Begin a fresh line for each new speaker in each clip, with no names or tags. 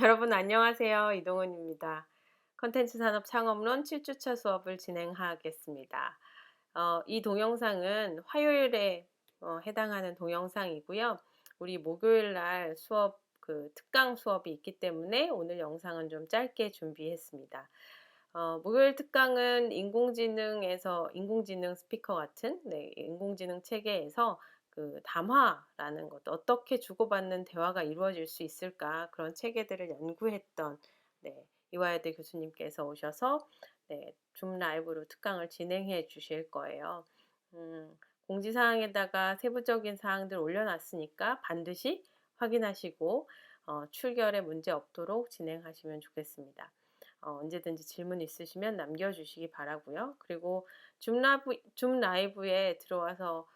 여러분 안녕하세요. 이동훈입니다. 컨텐츠 산업 창업론 7주차 수업을 진행하겠습니다. 이 동영상은 화요일에 해당하는 동영상이고요. 우리 목요일 날 수업 특강 수업이 있기 때문에 오늘 영상은 좀 짧게 준비했습니다. 목요일 특강은 인공지능 스피커 같은 인공지능 체계에서 담화라는 것, 어떻게 주고받는 대화가 이루어질 수 있을까, 그런 체계들을 연구했던 이화여대 교수님께서 오셔서 줌 라이브로 특강을 진행해 주실 거예요. 공지사항에다가 세부적인 사항들 올려놨으니까 반드시 확인하시고 출결에 문제 없도록 진행하시면 좋겠습니다. 언제든지 질문 있으시면 남겨주시기 바라고요. 그리고 줌 라이브에 들어와서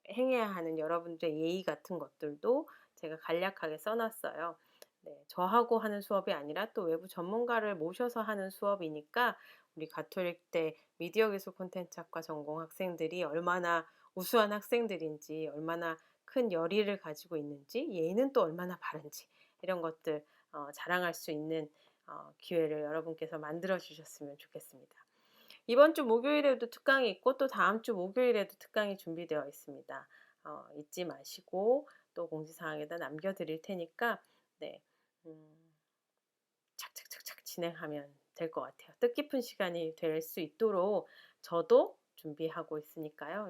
행해야 하는 여러분들의 예의 같은 것들도 제가 간략하게 써놨어요. 저하고 하는 수업이 아니라 또 외부 전문가를 모셔서 하는 수업이니까 우리 가톨릭대 미디어기술 콘텐츠학과 전공 학생들이 얼마나 우수한 학생들인지, 얼마나 큰 열의를 가지고 있는지, 예의는 또 얼마나 바른지, 이런 것들 자랑할 수 있는 기회를 여러분께서 만들어 주셨으면 좋겠습니다. 이번 주 목요일에도 특강이 있고 또 다음 주 목요일에도 특강이 준비되어 있습니다. 잊지 마시고 또 공지사항에다 남겨드릴 테니까 착착착착 진행하면 될 것 같아요. 뜻깊은 시간이 될 수 있도록 저도 준비하고 있으니까요.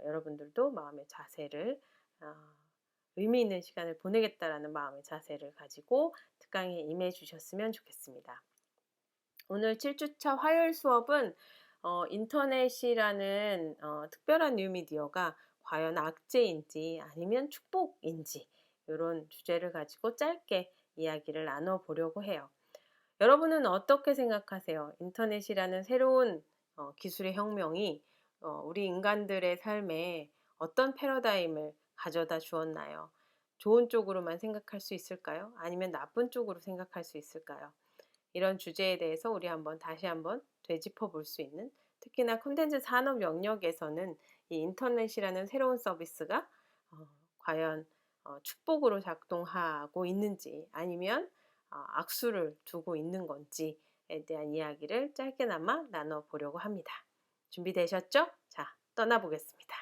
여러분들도 마음의 자세를 의미 있는 시간을 보내겠다라는 마음의 자세를 가지고 특강에 임해 주셨으면 좋겠습니다. 오늘 7주차 화요일 수업은 인터넷이라는 특별한 뉴미디어가 과연 악재인지 아니면 축복인지 이런 주제를 가지고 짧게 이야기를 나눠보려고 해요. 여러분은 어떻게 생각하세요? 인터넷이라는 새로운 기술의 혁명이 우리 인간들의 삶에 어떤 패러다임을 가져다 주었나요? 좋은 쪽으로만 생각할 수 있을까요? 아니면 나쁜 쪽으로 생각할 수 있을까요? 이런 주제에 대해서 우리 다시 한번 되짚어 볼 수 있는, 특히나 콘텐츠 산업 영역에서는 이 인터넷이라는 새로운 서비스가 과연 축복으로 작동하고 있는지 아니면 악수를 두고 있는 건지에 대한 이야기를 짧게나마 나눠보려고 합니다. 준비되셨죠? 자, 떠나보겠습니다.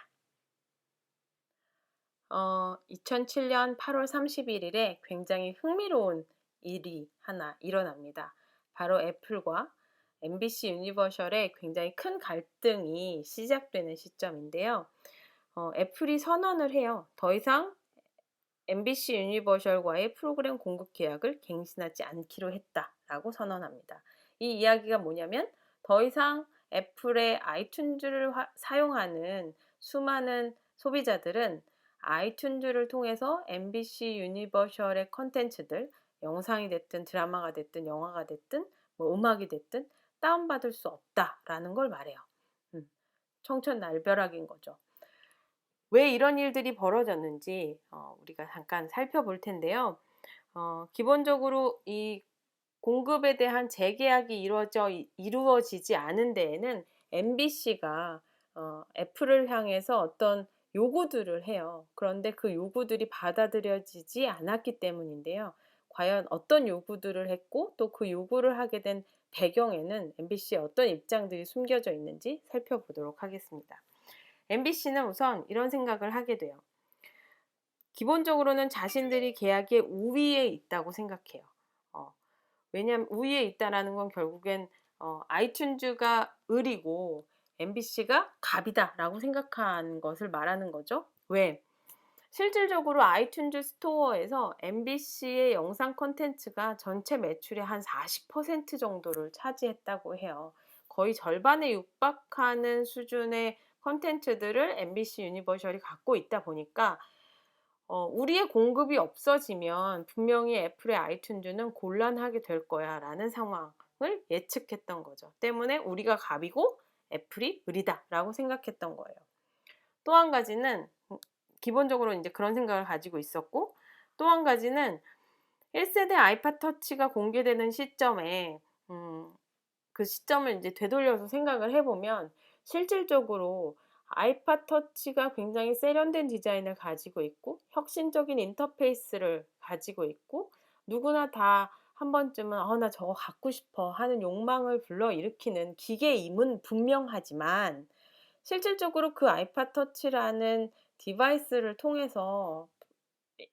2007년 8월 31일에 굉장히 흥미로운 일이 하나 일어납니다. 바로 애플과 MBC 유니버셜의 굉장히 큰 갈등이 시작되는 시점인데요. 애플이 선언을 해요. 더 이상 MBC 유니버셜과의 프로그램 공급 계약을 갱신하지 않기로 했다라고 선언합니다. 이 이야기가 뭐냐면 더 이상 애플의 아이튠즈를 사용하는 수많은 소비자들은 아이튠즈를 통해서 MBC 유니버셜의 컨텐츠들, 영상이 됐든 드라마가 됐든 영화가 됐든 음악이 됐든 다운받을 수 없다라는 걸 말해요. 청천날벼락인 거죠. 왜 이런 일들이 벌어졌는지 우리가 잠깐 살펴볼 텐데요. 기본적으로 이 공급에 대한 재계약이 이루어지지 않은 데에는 MBC가 애플을 향해서 어떤 요구들을 해요. 그런데 그 요구들이 받아들여지지 않았기 때문인데요. 과연 어떤 요구들을 했고 또 그 요구를 하게 된 배경에는 MBC의 어떤 입장들이 숨겨져 있는지 살펴보도록 하겠습니다. MBC는 우선 이런 생각을 하게 돼요. 기본적으로는 자신들이 계약의 우위에 있다고 생각해요. 왜냐하면 우위에 있다라는 건 결국엔 아이튠즈가 을이고 MBC가 갑이다라고 생각한 것을 말하는 거죠. 왜? 실질적으로 아이튠즈 스토어에서 MBC의 영상 콘텐츠가 전체 매출의 한 40% 정도를 차지했다고 해요. 거의 절반에 육박하는 수준의 콘텐츠들을 MBC 유니버셜이 갖고 있다 보니까 우리의 공급이 없어지면 분명히 애플의 아이튠즈는 곤란하게 될 거야 라는 상황을 예측했던 거죠. 때문에 우리가 갑이고 애플이 을이다 라고 생각했던 거예요. 또 한 가지는 기본적으로 이제 그런 생각을 가지고 있었고, 또 한 가지는 1세대 아이팟 터치가 공개되는 시점에 그 시점을 이제 되돌려서 생각을 해보면 실질적으로 아이팟 터치가 굉장히 세련된 디자인을 가지고 있고 혁신적인 인터페이스를 가지고 있고 누구나 다 한 번쯤은 '나 저거 갖고 싶어.' 하는 욕망을 불러일으키는 기계임은 분명하지만 실질적으로 그 아이팟 터치라는 디바이스를 통해서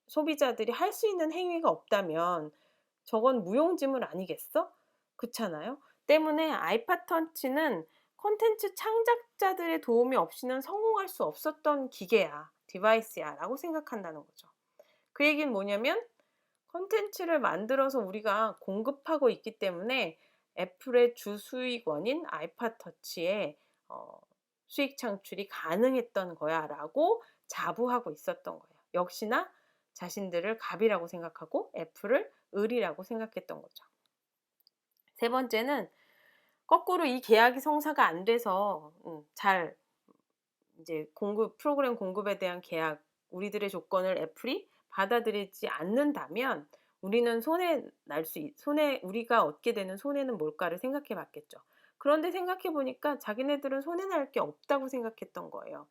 소비자들이 할 수 있는 행위가 없다면 저건 무용지물 아니겠어? 그렇잖아요. 때문에 아이팟 터치는 콘텐츠 창작자들의 도움이 없이는 성공할 수 없었던 기계야, 디바이스야라고 생각한다는 거죠. 그 얘기는 뭐냐면 콘텐츠를 만들어서 우리가 공급하고 있기 때문에 애플의 주 수익원인 아이팟 터치의 수익 창출이 가능했던 거야라고 자부하고 있었던 거예요. 역시나 자신들을 갑이라고 생각하고 애플을 을이라고 생각했던 거죠. 세 번째는 거꾸로 이 계약이 성사가 안 돼서 잘 이제 프로그램 공급에 대한 계약, 우리들의 조건을 애플이 받아들이지 않는다면 우리는 우리가 얻게 되는 손해는 뭘까를 생각해 봤겠죠. 그런데 생각해 보니까 자기네들은 손해 날 게 없다고 생각했던 거예요.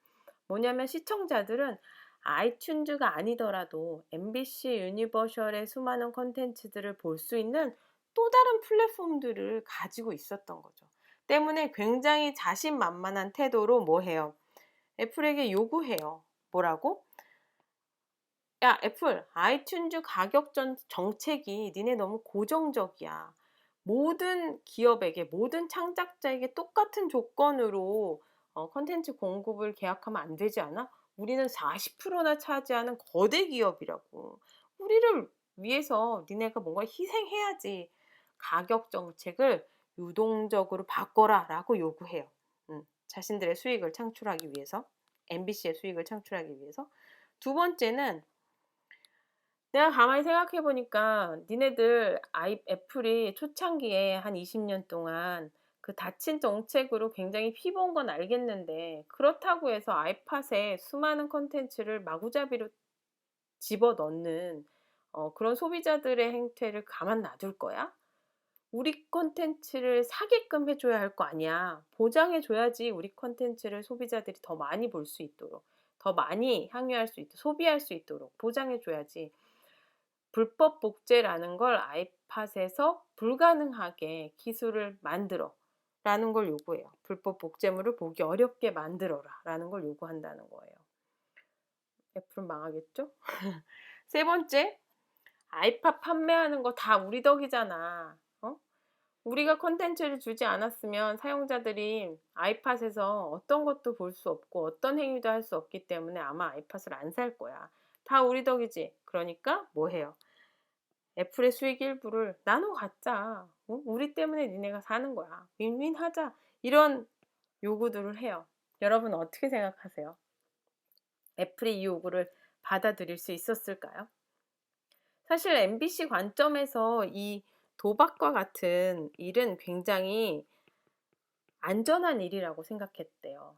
뭐냐면 시청자들은 아이튠즈가 아니더라도 MBC 유니버셜의 수많은 콘텐츠들을 볼 수 있는 또 다른 플랫폼들을 가지고 있었던 거죠. 때문에 굉장히 자신만만한 태도로 뭐 해요? 애플에게 요구해요. 뭐라고? 야, 애플, 아이튠즈 가격 정책이 니네 너무 고정적이야. 모든 기업에게, 모든 창작자에게 똑같은 조건으로 콘텐츠 공급을 계약하면 안 되지 않아? 우리는 40%나 차지하는 거대 기업이라고. 우리를 위해서 니네가 뭔가 희생해야지. 가격 정책을 유동적으로 바꿔라 라고 요구해요. 자신들의 수익을 창출하기 위해서, MBC의 수익을 창출하기 위해서. 두 번째는 내가 가만히 생각해 보니까 니네들 애플이 초창기에 한 20년 동안 그 닫힌 정책으로 굉장히 피본 건 알겠는데 그렇다고 해서 아이팟에 수많은 콘텐츠를 마구잡이로 집어넣는 그런 소비자들의 행태를 가만 놔둘 거야? 우리 콘텐츠를 사게끔 해 줘야 할 거 아니야. 보장해 줘야지 우리 콘텐츠를 소비자들이 더 많이 볼 수 있도록, 더 많이 향유할 수 있도록, 소비할 수 있도록 보장해 줘야지. 불법 복제라는 걸 아이팟에서 불가능하게 기술을 만들어 라는 걸 요구해요. 불법 복제물을 보기 어렵게 만들어라 라는 걸 요구한다는 거예요. 애플은 망하겠죠? 세 번째, 아이팟 판매하는 거 다 우리 덕이잖아. 우리가 콘텐츠를 주지 않았으면 사용자들이 아이팟에서 어떤 것도 볼 수 없고 어떤 행위도 할 수 없기 때문에 아마 아이팟을 안 살 거야. 다 우리 덕이지. 그러니까 뭐 해요? 애플의 수익 일부를 나눠 갖자. 우리 때문에 니네가 사는 거야. 윈윈하자. 이런 요구들을 해요. 여러분 어떻게 생각하세요? 애플이 이 요구를 받아들일 수 있었을까요? 사실 MBC 관점에서 이 도박과 같은 일은 굉장히 안전한 일이라고 생각했대요.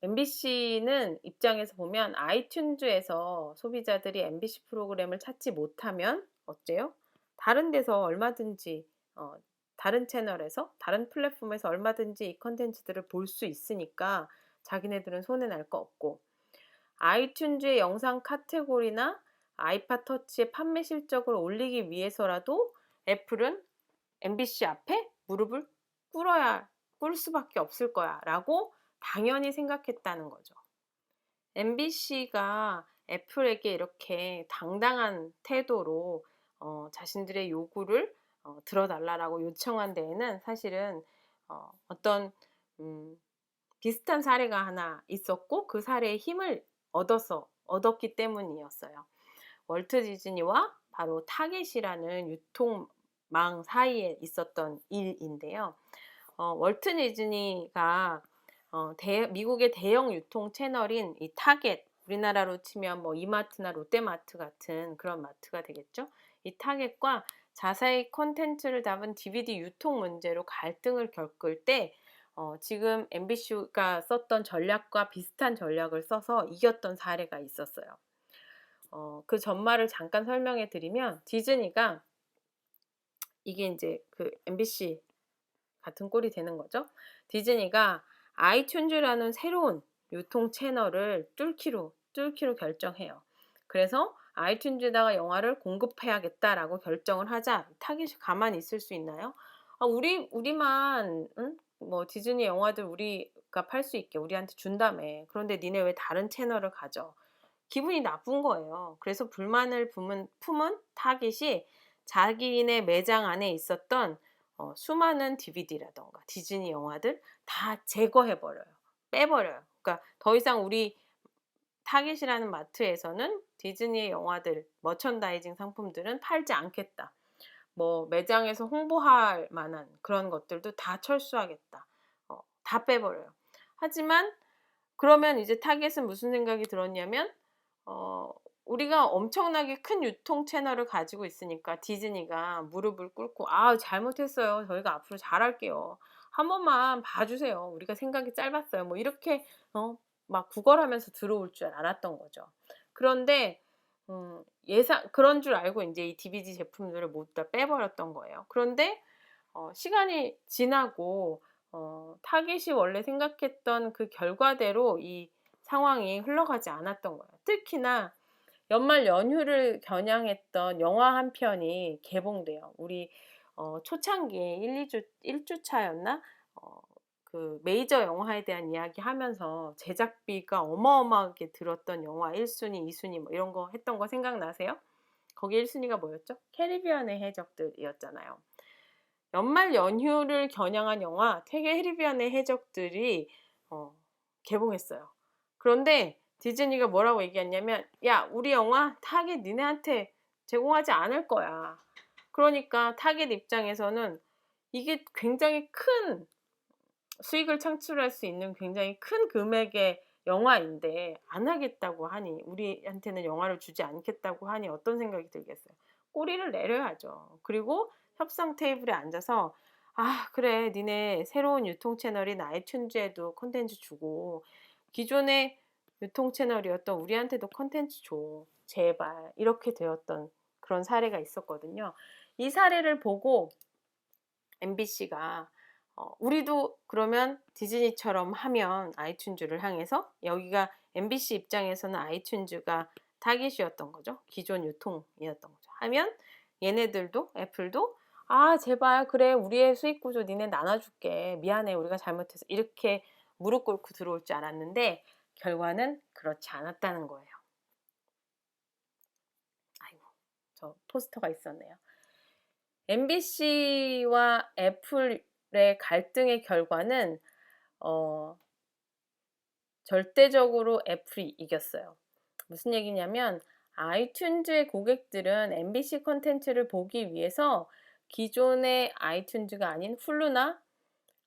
MBC는 입장에서 보면 아이튠즈에서 소비자들이 MBC 프로그램을 찾지 못하면 어째요? 다른 데서 얼마든지 다른 채널에서 다른 플랫폼에서 얼마든지 이 컨텐츠들을 볼 수 있으니까 자기네들은 손해 날 거 없고 아이튠즈의 영상 카테고리나 아이팟 터치의 판매 실적을 올리기 위해서라도 애플은 MBC 앞에 무릎을 꿇을 수밖에 없을 거야 라고 당연히 생각했다는 거죠. MBC가 애플에게 이렇게 당당한 태도로 자신들의 요구를 들어달라고 요청한 데에는 사실은 어떤 비슷한 사례가 하나 있었고 그 사례의 힘을 얻었기 때문이었어요. 월트 디즈니와 바로 타겟이라는 유통망 사이에 있었던 일인데요. 월트 디즈니가 미국의 대형 유통 채널인 이 타겟, 우리나라로 치면 뭐 이마트나 롯데마트 같은 그런 마트가 되겠죠. 이 타겟과 자사의 콘텐츠를 담은 DVD 유통 문제로 갈등을 겪을 때 지금 MBC가 썼던 전략과 비슷한 전략을 써서 이겼던 사례가 있었어요. 그 전말을 잠깐 설명해 드리면 디즈니가 이게 이제 그 MBC 같은 꼴이 되는 거죠. 디즈니가 아이튠즈라는 새로운 유통 채널을 뚫기로 결정해요. 그래서 아이튠즈에다가 영화를 공급해야겠다라고 결정을 하자 타깃이 가만히 있을 수 있나요? 아, 우리만 응? 뭐 디즈니 영화들 우리가 팔 수 있게 우리한테 준다며. 그런데 니네 왜 다른 채널을 가져? 기분이 나쁜 거예요. 그래서 불만을 품은 타깃이 자기네 매장 안에 있었던 수많은 DVD라던가 디즈니 영화들 다 제거해버려요. 빼버려요. 그러니까 더 이상 우리 타깃이라는 마트에서는 디즈니의 영화들, 머천다이징 상품들은 팔지 않겠다. 뭐 매장에서 홍보할 만한 그런 것들도 다 철수하겠다. 다 빼버려요. 하지만 그러면 이제 타겟은 무슨 생각이 들었냐면 우리가 엄청나게 큰 유통 채널을 가지고 있으니까 디즈니가 무릎을 꿇고 아, 잘못했어요. 저희가 앞으로 잘할게요. 한 번만 봐주세요. 우리가 생각이 짧았어요. 뭐 이렇게 막 구걸하면서 들어올 줄 알았던 거죠. 그런데 그런 줄 알고 이제 이 DVD 제품들을 모두 다 빼버렸던 거예요. 그런데 시간이 지나고 타깃이 원래 생각했던 그 결과대로 이 상황이 흘러가지 않았던 거예요. 특히나 연말 연휴를 겨냥했던 영화 한 편이 개봉돼요. 우리 초창기에 1주차였나? 그 메이저 영화에 대한 이야기 하면서 제작비가 어마어마하게 들었던 영화 1순위, 2순위 뭐 이런 거 했던 거 생각나세요? 거기 1순위가 뭐였죠? 캐리비안의 해적들이었잖아요. 연말 연휴를 겨냥한 영화 캐리비안의 해적들이 개봉했어요. 그런데 디즈니가 뭐라고 얘기했냐면 야, 우리 영화 타겟 니네한테 제공하지 않을 거야. 그러니까 타겟 입장에서는 이게 굉장히 큰 수익을 창출할 수 있는 굉장히 큰 금액의 영화인데 안 하겠다고 하니, 우리한테는 영화를 주지 않겠다고 하니 어떤 생각이 들겠어요? 꼬리를 내려야죠. 그리고 협상 테이블에 앉아서 아, 그래, 니네 새로운 유통 채널인 아이튠즈에도 콘텐츠 주고 기존의 유통 채널이었던 우리한테도 콘텐츠 줘, 제발, 이렇게 되었던 그런 사례가 있었거든요. 이 사례를 보고 MBC가 우리도 그러면 디즈니처럼 하면 아이튠즈를 향해서, 여기가 MBC 입장에서는 아이튠즈가 타깃이었던 거죠. 기존 유통이었던 거죠. 하면 얘네들도, 애플도 아, 제발, 그래, 우리의 수익 구조 니네 나눠줄게, 미안해, 우리가 잘못해서, 이렇게 무릎 꿇고 들어올 줄 알았는데 결과는 그렇지 않았다는 거예요. 아이고, 저 포스터가 있었네요. MBC와 애플의 갈등의 결과는 절대적으로 애플이 이겼어요. 무슨 얘기냐면 아이튠즈의 고객들은 MBC 콘텐츠를 보기 위해서 기존의 아이튠즈가 아닌 훌루나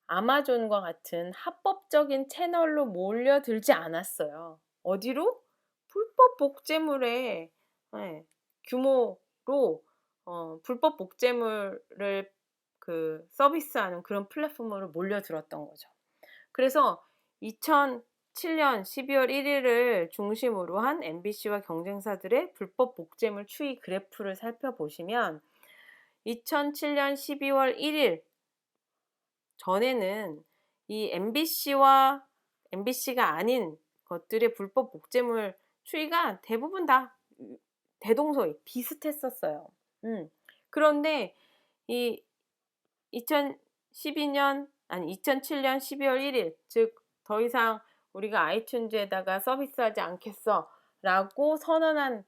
아마존과 같은 합법적인 채널로 몰려들지 않았어요. 어디로? 불법 복제물의 규모로 불법 복제물을 서비스하는 그런 플랫폼으로 몰려들었던 거죠. 그래서 2007년 12월 1일을 중심으로 한 MBC와 경쟁사들의 불법 복제물 추이 그래프를 살펴보시면 2007년 12월 1일 전에는 이 MBC가 아닌 것들의 불법 복제물 추이가 대부분 다 대동소이 비슷했었어요. 그런데 이 2007년 12월 1일, 즉 더 이상 우리가 아이튠즈에다가 서비스하지 않겠어 라고 선언한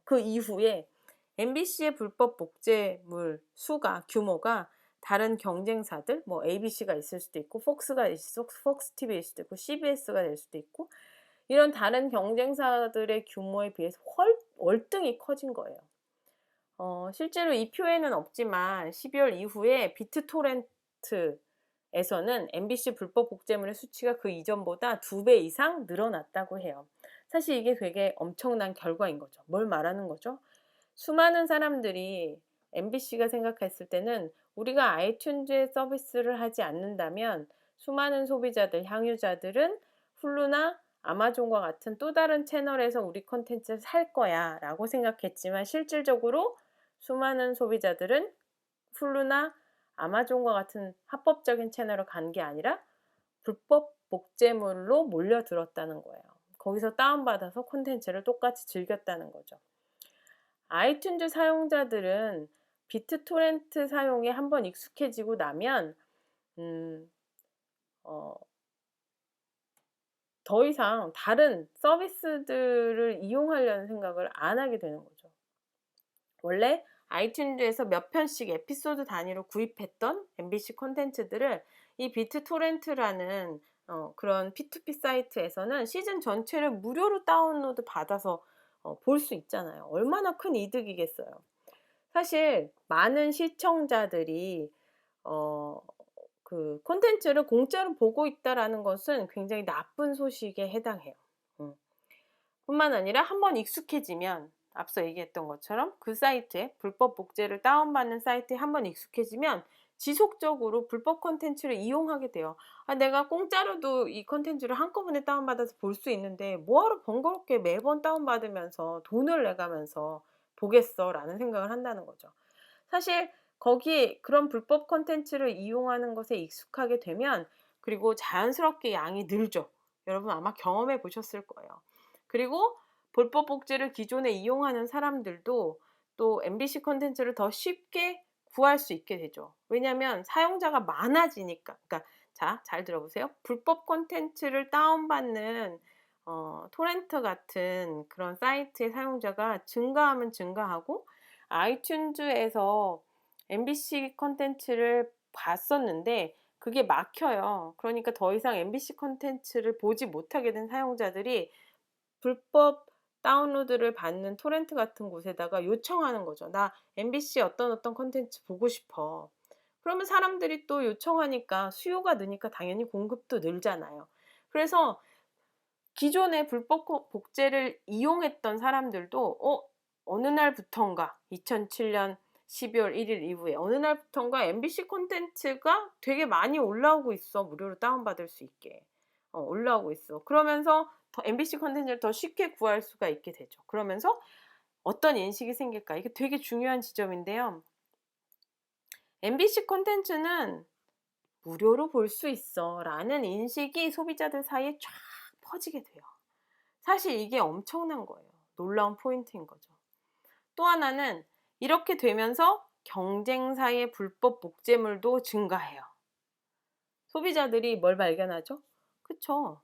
그 이후에 MBC의 불법 복제물 수가, 규모가 다른 경쟁사들, 뭐 ABC가 있을 수도 있고 폭스 TV일 수도 있고 CBS가 될 수도 있고, 이런 다른 경쟁사들의 규모에 비해서 월등히 커진 거예요. 실제로 이 표에는 없지만 12월 이후에 비트토렌트에서는 MBC 불법 복제물의 수치가 그 이전보다 2배 이상 늘어났다고 해요. 사실 이게 되게 엄청난 결과인 거죠. 뭘 말하는 거죠? 수많은 사람들이 MBC가 생각했을 때는 우리가 아이튠즈에 서비스를 하지 않는다면 수많은 소비자들, 향유자들은 훌루나 아마존과 같은 또 다른 채널에서 우리 콘텐츠를 살 거야 라고 생각했지만, 실질적으로 수많은 소비자들은 훌루나 아마존과 같은 합법적인 채널을 간 게 아니라 불법 복제물로 몰려들었다는 거예요. 거기서 다운받아서 콘텐츠를 똑같이 즐겼다는 거죠. 아이튠즈 사용자들은 비트토렌트 사용에 한번 익숙해지고 나면 음, 어, 더 이상 다른 서비스들을 이용하려는 생각을 안 하게 되는 거죠. 원래 아이튠즈에서 몇 편씩 에피소드 단위로 구입했던 MBC 콘텐츠들을 이 비트토렌트라는 그런 P2P 사이트에서는 시즌 전체를 무료로 다운로드 받아서 볼 수 있잖아요. 얼마나 큰 이득이겠어요. 사실 많은 시청자들이 그 콘텐츠를 공짜로 보고 있다라는 것은 굉장히 나쁜 소식에 해당해요. 뿐만 아니라 한번 익숙해지면 앞서 얘기했던 것처럼 그 사이트에 불법 복제를 다운받는 사이트에 한번 익숙해지면 지속적으로 불법 콘텐츠를 이용하게 돼요. 내가 공짜로도 이 콘텐츠를 한꺼번에 다운받아서 볼 수 있는데 뭐하러 번거롭게 매번 다운받으면서 돈을 내가면서 보겠어 라는 생각을 한다는 거죠. 사실 거기에 그런 불법 콘텐츠를 이용하는 것에 익숙하게 되면 그리고 자연스럽게 양이 늘죠. 여러분 아마 경험해 보셨을 거예요. 그리고 불법 복제를 기존에 이용하는 사람들도 또 MBC 콘텐츠를 더 쉽게 구할 수 있게 되죠. 왜냐하면 사용자가 많아지니까. 그러니까 자, 잘 들어보세요. 불법 콘텐츠를 다운받는 토렌트 같은 그런 사이트의 사용자가 증가하면 증가하고 아이튠즈에서 MBC 콘텐츠를 봤었는데 그게 막혀요. 그러니까 더 이상 MBC 콘텐츠를 보지 못하게 된 사용자들이 불법 다운로드를 받는 토렌트 같은 곳에다가 요청하는 거죠. 나 MBC 어떤 콘텐츠 보고 싶어. 그러면 사람들이 또 요청하니까 수요가 느니까 당연히 공급도 늘잖아요. 그래서 기존의 불법 복제를 이용했던 사람들도 어느 날부턴가 2007년 12월 1일 이후에 어느 날부턴가 MBC 콘텐츠가 되게 많이 올라오고 있어. 무료로 다운받을 수 있게 올라오고 있어. 그러면서 더 MBC 콘텐츠를 더 쉽게 구할 수가 있게 되죠. 그러면서 어떤 인식이 생길까? 이게 되게 중요한 지점인데요. MBC 콘텐츠는 무료로 볼 수 있어 라는 인식이 소비자들 사이에 쫙 퍼지게 돼요. 사실 이게 엄청난 거예요. 놀라운 포인트인 거죠. 또 하나는 이렇게 되면서 경쟁사의 불법 복제물도 증가해요. 소비자들이 뭘 발견하죠? 그쵸.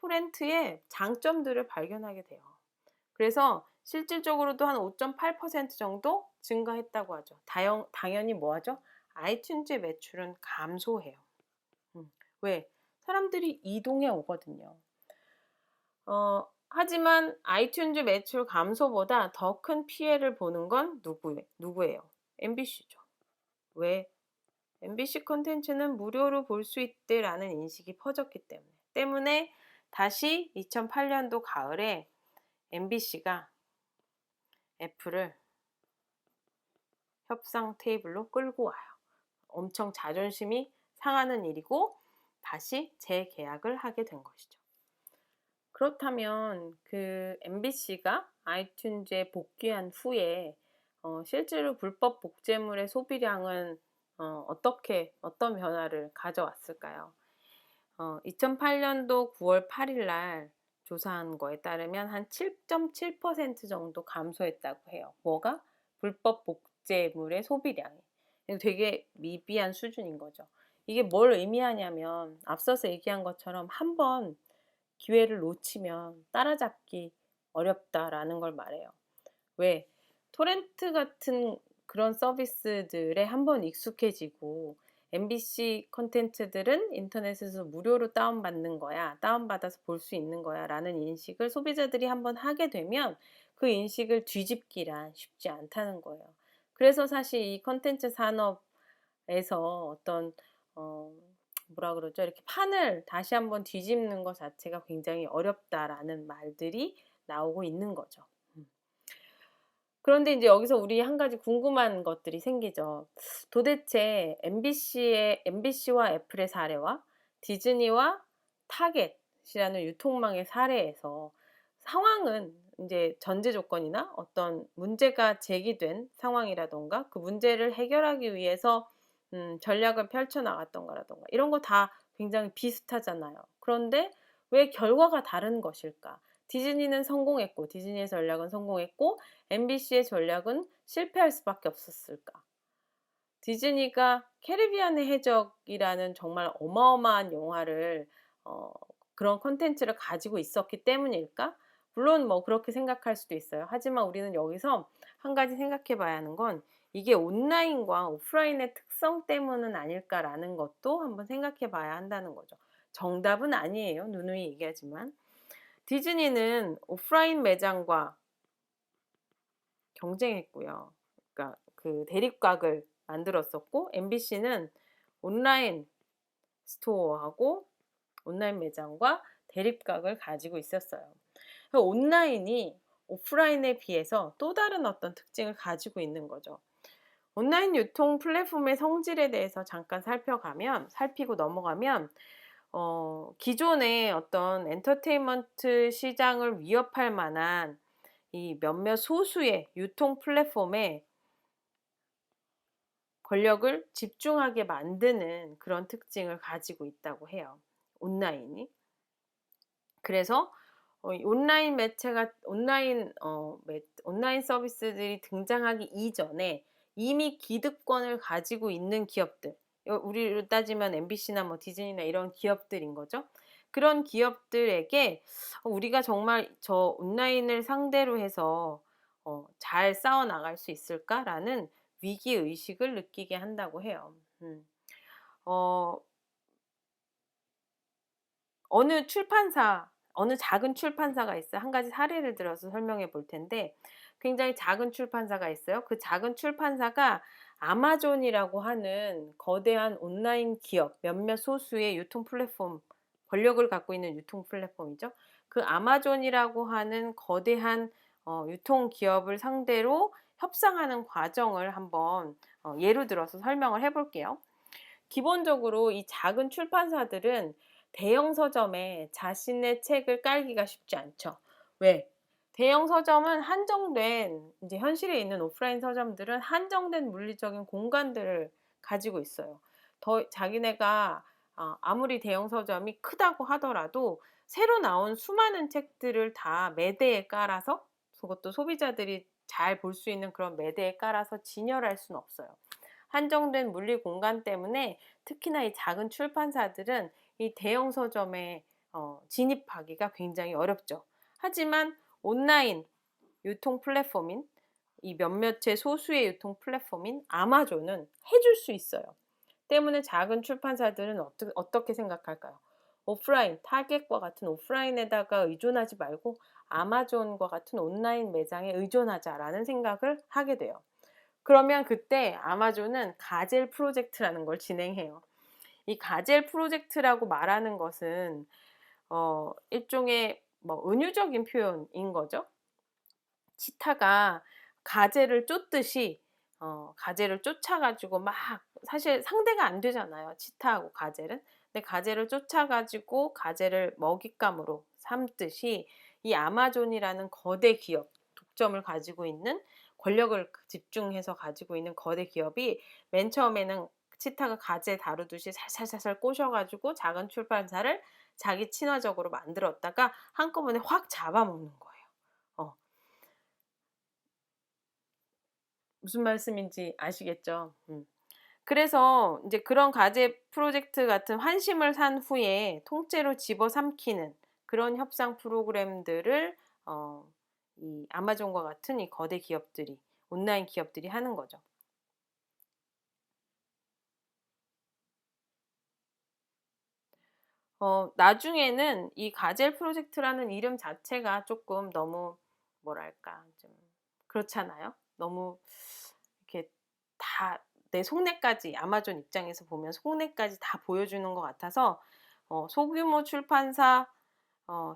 토렌트의 장점들을 발견하게 돼요. 그래서 실질적으로도 한 5.8% 정도 증가했다고 하죠. 당연히 뭐 하죠? 아이튠즈의 매출은 감소해요. 왜? 사람들이 이동해 오거든요. 하지만 아이튠즈 매출 감소보다 더 큰 피해를 보는 건 누구예요? MBC죠. 왜? MBC 콘텐츠는 무료로 볼 수 있대라는 인식이 퍼졌기 때문에 다시 2008년도 가을에 MBC가 애플을 협상 테이블로 끌고 와요. 엄청 자존심이 상하는 일이고 다시 재계약을 하게 된 것이죠. 그렇다면 그 MBC가 아이튠즈에 복귀한 후에 실제로 불법 복제물의 소비량은 어떤 변화를 가져왔을까요? 2008년도 9월 8일 날 조사한 거에 따르면 한 7.7% 정도 감소했다고 해요. 뭐가? 불법 복제물의 소비량이. 되게 미비한 수준인 거죠. 이게 뭘 의미하냐면 앞서서 얘기한 것처럼 한번 기회를 놓치면 따라잡기 어렵다라는 걸 말해요. 왜? 토렌트 같은 그런 서비스들에 한번 익숙해지고 MBC 콘텐츠들은 인터넷에서 무료로 다운받는 거야. 다운받아서 볼 수 있는 거야. 라는 인식을 소비자들이 한번 하게 되면 그 인식을 뒤집기란 쉽지 않다는 거예요. 그래서 사실 이 콘텐츠 산업에서 어떤 뭐라 그러죠? 이렇게 판을 다시 한번 뒤집는 것 자체가 굉장히 어렵다라는 말들이 나오고 있는 거죠. 그런데 이제 여기서 우리 한 가지 궁금한 것들이 생기죠. 도대체 MBC와 애플의 사례와 디즈니와 타겟이라는 유통망의 사례에서 상황은 이제 전제 조건이나 어떤 문제가 제기된 상황이라던가 그 문제를 해결하기 위해서 전략을 펼쳐나갔던가라던가 이런 거 다 굉장히 비슷하잖아요. 그런데 왜 결과가 다른 것일까? 디즈니는 성공했고, 디즈니의 전략은 성공했고, MBC의 전략은 실패할 수밖에 없었을까? 디즈니가 캐리비안의 해적이라는 정말 어마어마한 영화를 어, 그런 콘텐츠를 가지고 있었기 때문일까? 물론 뭐 그렇게 생각할 수도 있어요. 하지만 우리는 여기서 한 가지 생각해 봐야 하는 건 이게 온라인과 오프라인의 특성 때문은 아닐까라는 것도 한번 생각해 봐야 한다는 거죠. 정답은 아니에요. 누누이 얘기하지만. 디즈니는 오프라인 매장과 경쟁했고요. 그러니까 그 대립각을 만들었었고, MBC는 온라인 스토어하고 온라인 매장과 대립각을 가지고 있었어요. 온라인이 오프라인에 비해서 또 다른 어떤 특징을 가지고 있는 거죠. 온라인 유통 플랫폼의 성질에 대해서 잠깐 살피고 넘어가면, 기존의 어떤 엔터테인먼트 시장을 위협할 만한 이 몇몇 소수의 유통 플랫폼에 권력을 집중하게 만드는 그런 특징을 가지고 있다고 해요. 온라인이. 그래서 온라인 매체가 온라인 서비스들이 등장하기 이전에 이미 기득권을 가지고 있는 기업들, 우리로 따지면 MBC나 뭐 디즈니나 이런 기업들인 거죠. 그런 기업들에게 우리가 정말 저 온라인을 상대로 해서 잘 싸워 나갈 수 있을까라는 위기 의식을 느끼게 한다고 해요. 어, 어느 작은 출판사가 있어요. 한 가지 사례를 들어서 설명해 볼 텐데, 굉장히 작은 출판사가 있어요. 그 작은 출판사가 아마존이라고 하는 거대한 온라인 기업, 몇몇 소수의 유통 플랫폼, 권력을 갖고 있는 유통 플랫폼이죠. 그 아마존이라고 하는 거대한 유통 기업을 상대로 협상하는 과정을 한번 예로 들어서 설명을 해볼게요. 기본적으로 이 작은 출판사들은 대형 서점에 자신의 책을 깔기가 쉽지 않죠. 왜? 대형 서점은 이제 현실에 있는 오프라인 서점들은 한정된 물리적인 공간들을 가지고 있어요. 자기네가 아무리 대형 서점이 크다고 하더라도 새로 나온 수많은 책들을 다 매대에 깔아서, 그것도 소비자들이 잘 볼 수 있는 그런 매대에 깔아서 진열할 수는 없어요. 한정된 물리 공간 때문에 특히나 이 작은 출판사들은 이 대형 서점에 진입하기가 굉장히 어렵죠. 하지만 온라인 유통 플랫폼인 이 몇몇의 소수의 유통 플랫폼인 아마존은 해줄 수 있어요. 때문에 작은 출판사들은 어떻게 생각할까요? 타겟과 같은 오프라인에다가 의존하지 말고 아마존과 같은 온라인 매장에 의존하자라는 생각을 하게 돼요. 그러면 그때 아마존은 가젤 프로젝트라는 걸 진행해요. 이 가젤 프로젝트라고 말하는 것은 일종의 뭐 은유적인 표현인 거죠. 치타가 가젤을 쫓듯이 가젤을 쫓아가지고 막, 사실 상대가 안 되잖아요. 치타하고 가젤은. 근데 가젤을 쫓아가지고 가젤을 먹잇감으로 삼듯이 이 아마존이라는 거대 기업, 독점을 가지고 있는, 권력을 집중해서 가지고 있는 거대 기업이 맨 처음에는 치타가 가젤 다루듯이 살살살살 꼬셔가지고 작은 출판사를 자기 친화적으로 만들었다가 한꺼번에 확 잡아먹는 거예요. 무슨 말씀인지 아시겠죠? 그래서 이제 그런 가제 프로젝트 같은 환심을 산 후에 통째로 집어삼키는 그런 협상 프로그램들을 이 아마존과 같은 이 거대 기업들이, 온라인 기업들이 하는 거죠. 나중에는 이 가젤 프로젝트라는 이름 자체가 조금 너무 뭐랄까 좀 그렇잖아요. 너무 이렇게 다 내 속내까지, 아마존 입장에서 보면 속내까지 다 보여주는 것 같아서 소규모 출판사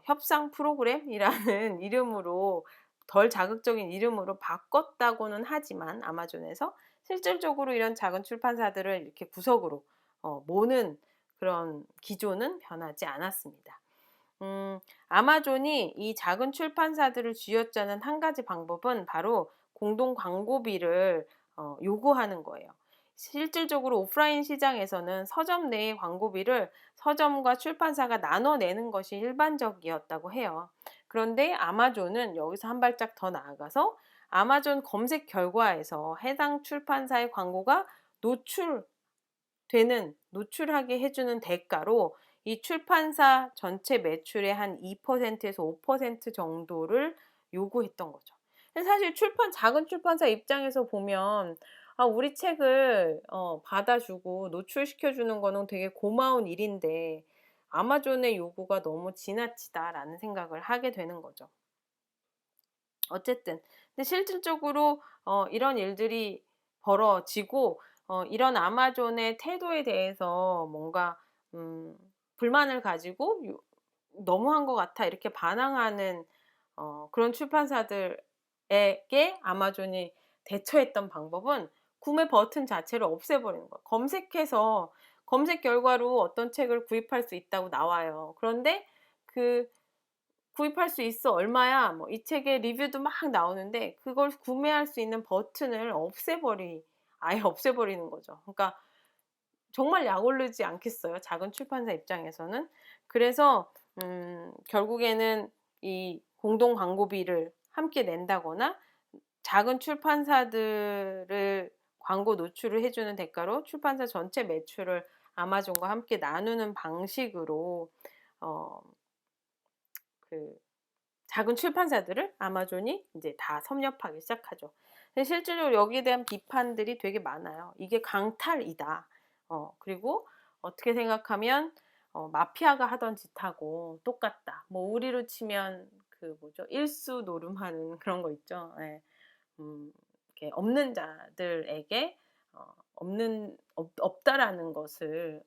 협상 프로그램이라는 이름으로, 덜 자극적인 이름으로 바꿨다고는 하지만 아마존에서 실질적으로 이런 작은 출판사들을 이렇게 구석으로 모는 그런 기조는 변하지 않았습니다. 아마존이 이 작은 출판사들을 쥐어짜는 한 가지 방법은 바로 공동 광고비를 요구하는 거예요. 실질적으로 오프라인 시장에서는 서점 내의 광고비를 서점과 출판사가 나눠내는 것이 일반적이었다고 해요. 그런데 아마존은 여기서 한 발짝 더 나아가서 아마존 검색 결과에서 해당 출판사의 광고가 노출하게 해주는 대가로 이 출판사 전체 매출의 한 2%에서 5% 정도를 요구했던 거죠. 사실 작은 출판사 입장에서 보면 우리 책을 받아주고 노출시켜주는 거는 되게 고마운 일인데 아마존의 요구가 너무 지나치다라는 생각을 하게 되는 거죠. 어쨌든 근데 실질적으로 이런 일들이 벌어지고 이런 아마존의 태도에 대해서 뭔가 불만을 가지고 너무한 것 같아 이렇게 반항하는 그런 출판사들에게 아마존이 대처했던 방법은 구매 버튼 자체를 없애버리는 거예요. 검색해서 검색 결과로 어떤 책을 구입할 수 있다고 나와요. 그런데 구입할 수 있어 얼마야 뭐 이 책의 리뷰도 막 나오는데 그걸 구매할 수 있는 버튼을 아예 없애버리는 거죠. 그러니까 정말 약 오르지 않겠어요, 작은 출판사 입장에서는. 그래서 결국에는 이 공동 광고비를 함께 낸다거나 작은 출판사들을 광고 노출을 해주는 대가로 출판사 전체 매출을 아마존과 함께 나누는 방식으로 작은 출판사들을 아마존이 이제 다 섭렵하기 시작하죠. 근데 실질적으로 여기에 대한 비판들이 되게 많아요. 이게 강탈이다. 그리고 어떻게 생각하면 마피아가 하던 짓하고 똑같다. 뭐 우리로 치면 일수 노름하는 그런 거 있죠. 네. 이렇게 없는 자들에게 없다라는 것을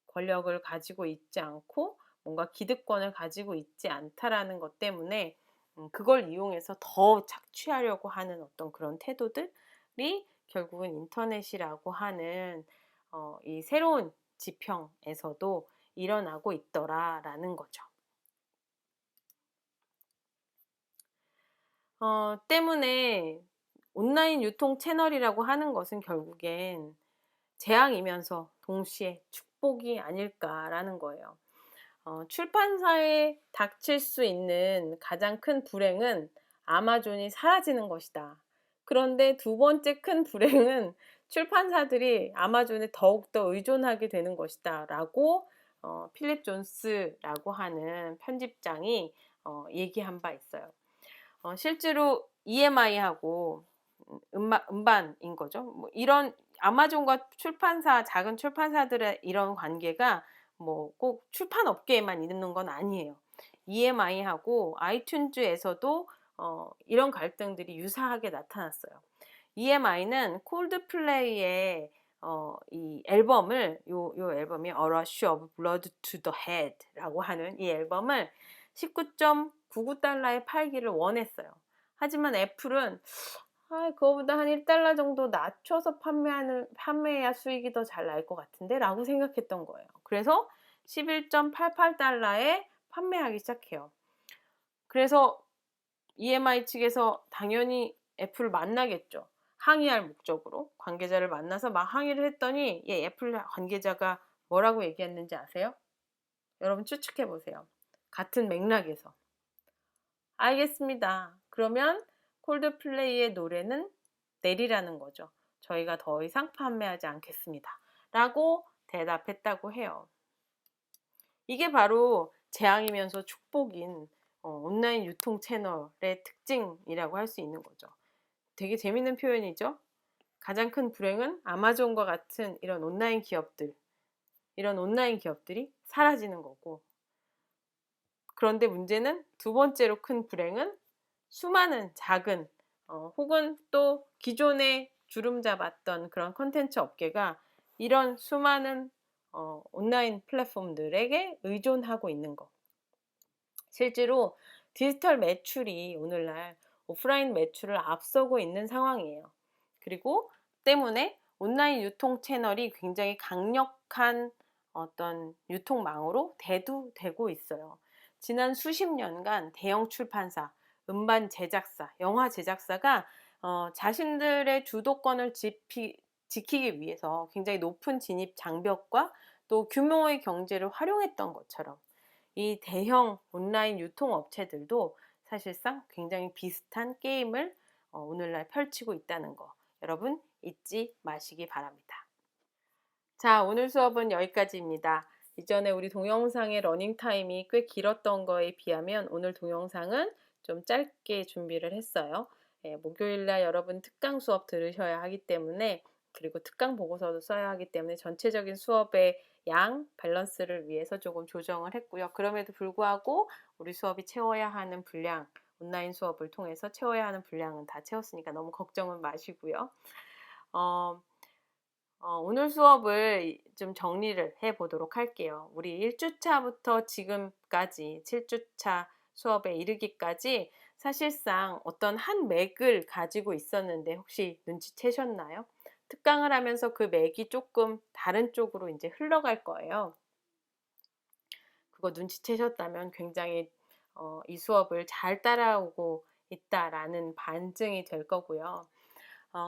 권력을 가지고 있지 않고 뭔가 기득권을 가지고 있지 않다라는 것 때문에 그걸 이용해서 더 착취하려고 하는 어떤 그런 태도들이 결국은 인터넷이라고 하는 이 새로운 지평에서도 일어나고 있더라라는 거죠. 때문에 온라인 유통 채널이라고 하는 것은 결국엔 재앙이면서 동시에 축복이 아닐까라는 거예요. 출판사에 닥칠 수 있는 가장 큰 불행은 아마존이 사라지는 것이다. 그런데 두 번째 큰 불행은 출판사들이 아마존에 더욱더 의존하게 되는 것이다. 라고 필립 존스라고 하는 편집장이 얘기한 바 있어요. 실제로 EMI하고 음반인 거죠. 뭐 이런 아마존과 작은 출판사들의 이런 관계가 뭐 꼭 출판 업계에만 있는 건 아니에요. EMI하고 아이튠즈에서도 이런 갈등들이 유사하게 나타났어요. EMI는 콜드플레이의 이 앨범을 요 앨범이 A Rush of Blood to the Head라고 하는 이 앨범을 19.99달러에 팔기를 원했어요. 하지만 애플은 그거보다 한 1달러 정도 낮춰서 판매해야 수익이 더 잘 날 것 같은데 라고 생각했던 거예요. 그래서 11.88달러에 판매하기 시작해요. 그래서 EMI 측에서 당연히 애플을 만나겠죠. 항의할 목적으로 관계자를 만나서 막 항의를 했더니 애플 관계자가 뭐라고 얘기했는지 아세요? 여러분 추측해 보세요. 같은 맥락에서. 알겠습니다. 그러면 콜드플레이의 노래는 내리라는 거죠. 저희가 더 이상 판매하지 않겠습니다. 라고 대답했다고 해요. 이게 바로 재앙이면서 축복인 온라인 유통 채널의 특징이라고 할 수 있는 거죠. 되게 재밌는 표현이죠. 가장 큰 불행은 아마존과 같은 이런 온라인 기업들이 사라지는 거고, 그런데 문제는 두 번째로 큰 불행은 수많은 작은 혹은 또 기존에 주름 잡았던 그런 컨텐츠 업계가 이런 수많은 온라인 플랫폼들에게 의존하고 있는 것. 실제로 디지털 매출이 오늘날 오프라인 매출을 앞서고 있는 상황이에요. 그리고 때문에 온라인 유통 채널이 굉장히 강력한 어떤 유통망으로 대두되고 있어요. 지난 수십 년간 대형 출판사, 음반 제작사, 영화 제작사가 자신들의 주도권을 지키기 위해서 굉장히 높은 진입 장벽과 또 규모의 경제를 활용했던 것처럼 이 대형 온라인 유통업체들도 사실상 굉장히 비슷한 게임을 오늘날 펼치고 있다는 거 여러분 잊지 마시기 바랍니다. 자, 오늘 수업은 여기까지입니다. 이전에 우리 동영상의 러닝타임이 꽤 길었던 거에 비하면 오늘 동영상은 좀 짧게 준비를 했어요. 목요일날 여러분 특강 수업 들으셔야 하기 때문에 그리고 특강 보고서도 써야 하기 때문에 전체적인 수업의 양, 밸런스를 위해서 조금 조정을 했고요. 그럼에도 불구하고 우리 수업이 채워야 하는 분량, 온라인 수업을 통해서 채워야 하는 분량은 다 채웠으니까 너무 걱정은 마시고요. 오늘 수업을 좀 정리를 해 보도록 할게요. 우리 1주차부터 지금까지 7주차 수업에 이르기까지 사실상 어떤 한 맥을 가지고 있었는데 혹시 눈치채셨나요? 특강을 하면서 그 맥이 조금 다른 쪽으로 이제 흘러갈 거예요. 그거 눈치채셨다면 굉장히 이 수업을 잘 따라오고 있다라는 반증이 될 거고요.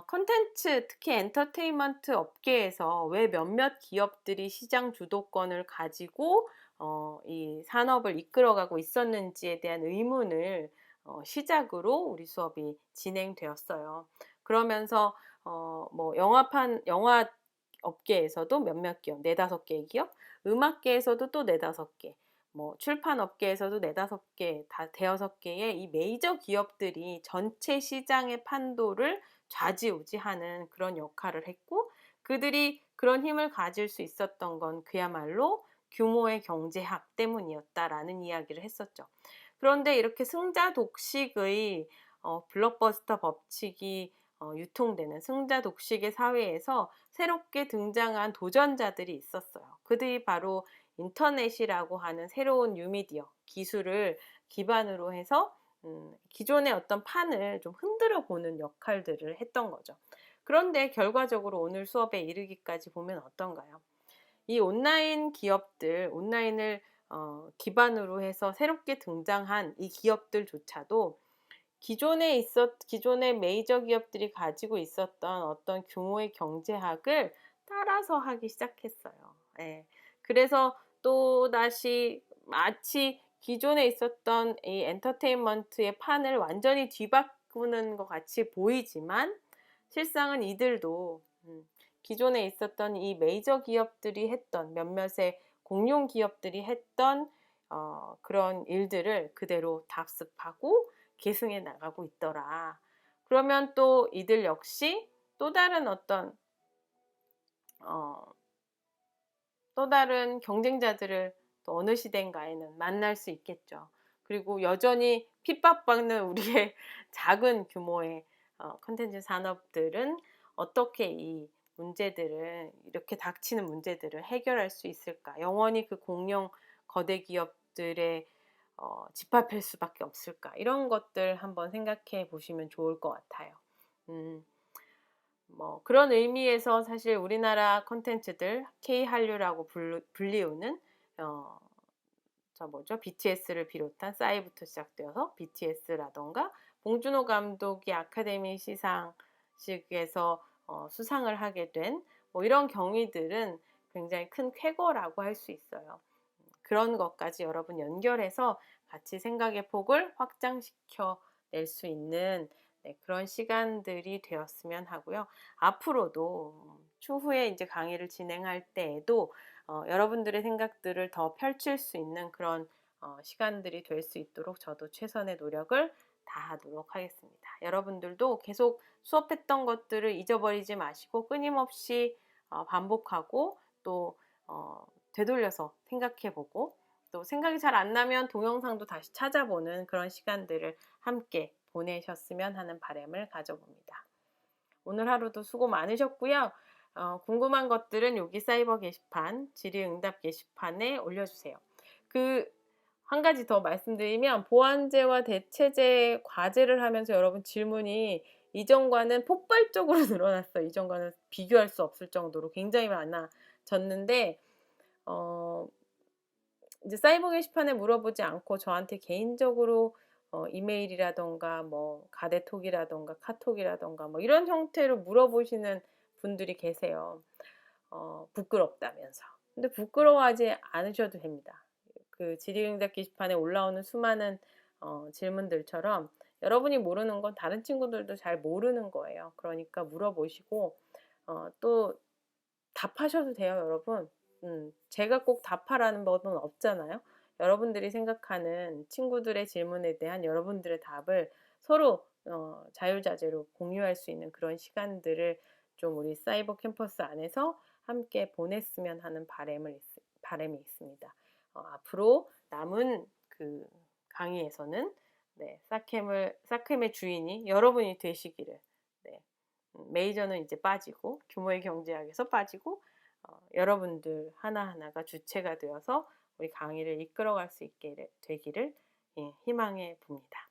콘텐츠, 특히 엔터테인먼트 업계에서 왜 몇몇 기업들이 시장 주도권을 가지고 이 산업을 이끌어가고 있었는지에 대한 의문을 시작으로 우리 수업이 진행되었어요. 그러면서 뭐 영화 업계에서도 몇몇 기업, 4-5개의 기업, 음악계에서도 또 4-5개, 뭐 출판 업계에서도 4-5개, 다 5-6개의 이 메이저 기업들이 전체 시장의 판도를 좌지우지하는 그런 역할을 했고 그들이 그런 힘을 가질 수 있었던 건 그야말로 규모의 경제학 때문이었다라는 이야기를 했었죠. 그런데 이렇게 승자 독식의 블록버스터 법칙이 유통되는 승자 독식의 사회에서 새롭게 등장한 도전자들이 있었어요. 그들이 바로 인터넷이라고 하는 새로운 뉴미디어 기술을 기반으로 해서 기존의 어떤 판을 좀 흔들어 보는 역할들을 했던 거죠. 그런데 결과적으로 오늘 수업에 이르기까지 보면 어떤가요? 이 온라인 기업들, 온라인을 기반으로 해서 새롭게 등장한 이 기업들조차도 기존의 메이저 기업들이 가지고 있었던 어떤 규모의 경제학을 따라서 하기 시작했어요. 예. 그래서 또 다시 마치 기존에 있었던 이 엔터테인먼트의 판을 완전히 뒤바꾸는 것 같이 보이지만 실상은 이들도 기존에 있었던 이 메이저 기업들이 했던 몇몇의 공룡 기업들이 했던 그런 일들을 그대로 답습하고 계승해 나가고 있더라. 그러면 또 이들 역시 또 다른 어떤 또 다른 경쟁자들을 또 어느 시대인가에는 만날 수 있겠죠. 그리고 여전히 핍박받는 우리의 작은 규모의 콘텐츠 산업들은 어떻게 이 문제들을 이렇게 닥치는 문제들을 해결할 수 있을까? 영원히 그 공룡 거대 기업들의 집합할 수밖에 없을까? 이런 것들 한번 생각해 보시면 좋을 것 같아요. 뭐 그런 의미에서 사실 우리나라 콘텐츠들 K-한류라고 불리우는 BTS를 비롯한 싸이부터 시작되어서 BTS라던가 봉준호 감독이 아카데미 시상식에서 수상을 하게 된 뭐 이런 경위들은 굉장히 큰 쾌거라고 할 수 있어요. 그런 것까지 여러분 연결해서 같이 생각의 폭을 확장시켜 낼 수 있는 그런 시간들이 되었으면 하고요. 앞으로도 추후에 이제 강의를 진행할 때에도 여러분들의 생각들을 더 펼칠 수 있는 그런 시간들이 될 수 있도록 저도 최선의 노력을 다하도록 하겠습니다. 여러분들도 계속 수업했던 것들을 잊어버리지 마시고 끊임없이 반복하고 또 되돌려서 생각해보고 또 생각이 잘 안 나면 동영상도 다시 찾아보는 그런 시간들을 함께 보내셨으면 하는 바람을 가져봅니다. 오늘 하루도 수고 많으셨고요. 궁금한 것들은 여기 사이버 게시판, 질의응답 게시판에 올려주세요. 한 가지 더 말씀드리면 보완제와 대체제 과제를 하면서 여러분 질문이 이전과는 폭발적으로 늘어났어요. 이전과는 비교할 수 없을 정도로 굉장히 많아졌는데 이제 사이버 게시판에 물어보지 않고 저한테 개인적으로 이메일이라던가 뭐 가대톡이라던가 카톡이라던가 뭐 이런 형태로 물어보시는 분들이 계세요. 부끄럽다면서. 근데 부끄러워하지 않으셔도 됩니다. 그 질의응답 게시판에 올라오는 수많은 질문들처럼 여러분이 모르는 건 다른 친구들도 잘 모르는 거예요. 그러니까 물어보시고 또 답하셔도 돼요, 여러분. 제가 꼭 답하라는 법은 없잖아요. 여러분들이 생각하는 친구들의 질문에 대한 여러분들의 답을 서로 자유자재로 공유할 수 있는 그런 시간들을 좀 우리 사이버 캠퍼스 안에서 함께 보냈으면 하는 바람이 있습니다. 앞으로 남은 그 강의에서는 네, 사캠의 주인이 여러분이 되시기를. 네, 메이저는 이제 빠지고 규모의 경제학에서 빠지고 여러분들 하나하나가 주체가 되어서 우리 강의를 이끌어갈 수 있게 되기를 희망해 봅니다.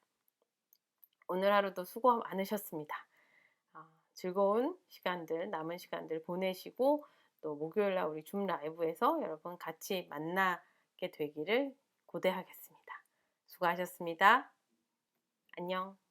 오늘 하루도 수고 많으셨습니다. 즐거운 시간들, 남은 시간들 보내시고 또 목요일날 우리 줌 라이브에서 여러분 같이 만나게 되기를 고대하겠습니다. 수고하셨습니다. 안녕.